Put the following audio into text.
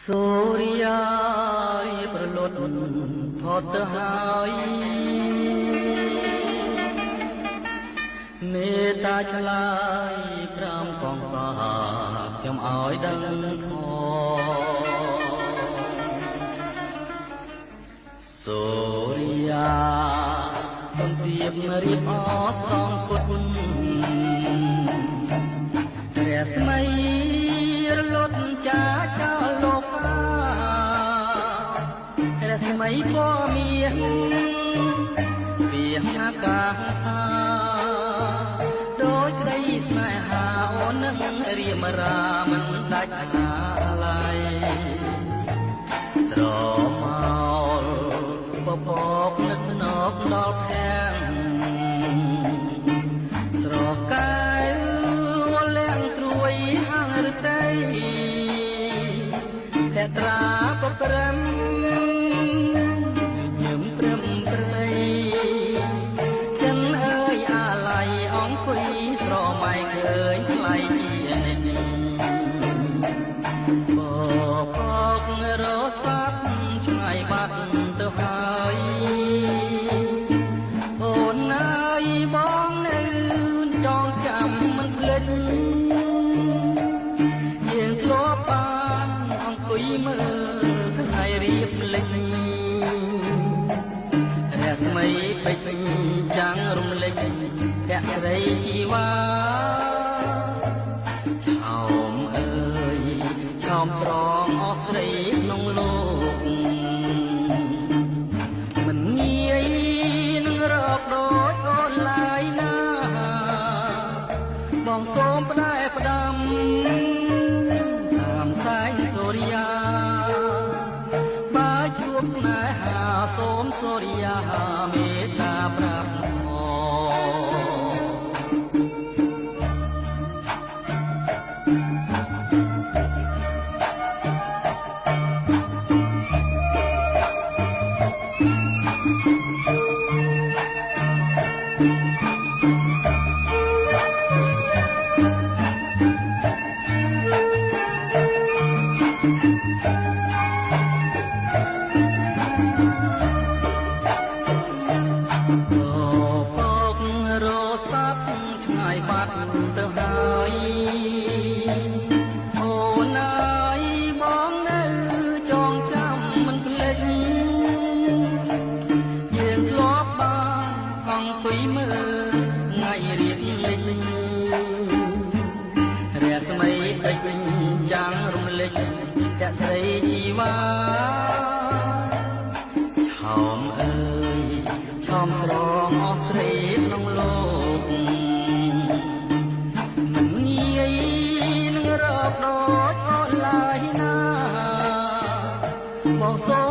សូរិយាយប្រលត់ផុតទៅហើយមេត្តាឆ្លើយប្រាំសងសារខ្ញុំឲ្យដឹងផងសូរិយាទំទៀបរៀបអស្រងពុតព្រះស្មីរលត់ចាចោលលោកព្រះស្មីក៏មានពីអាកាសាដោយក្តីស្នេហាអូននឹងរៀមរាមិនដាច់ណាឡៃស្រមោលពពកនឹកណកដល់ខាងស្រកាយលាក់ត្រួយហាងរតីតែត្រាក៏ព្រមញឹមព្រមព្រៃចិនអើយអាឡ័យអង្គុយស្រមៃឃើញថ្លៃជានិច្ចពពករសាប់ឆ្ងាយបាត់ទៅហើយអូនអើយបងនៅចងចាំមិនភ្លេចយើងធ្លាប់បានអង្គុយមើលថ្ងៃរៀបលិចរស្មីពេជ្រចាំងរំលេចភក្តីជីវ៉ាឆោមអើយឆោមស្រងអស់ស្រីក្នុងលោកមិនងាយនឹងរកដូចអូនឡើយណាបងសូមផ្ដែផ្ដាំតាមសែងសូរិយាបើជួបស្នេហាសូមសូរិយាមេត្តាប្រាប់បាត់ទៅហើយអូនអើយបងនៅចងចាំមិនភ្លេចយើងធ្លាប់បានអង្គុយមើលថ្ងៃរៀបលិចរស្មីពេជ្រចាំងរំលេចភក្តីជីវ៉ាឆោមអើយឆោមស្រងអស់ស្រីក្នុងលោកដូចអូនឡើយណាបងសូ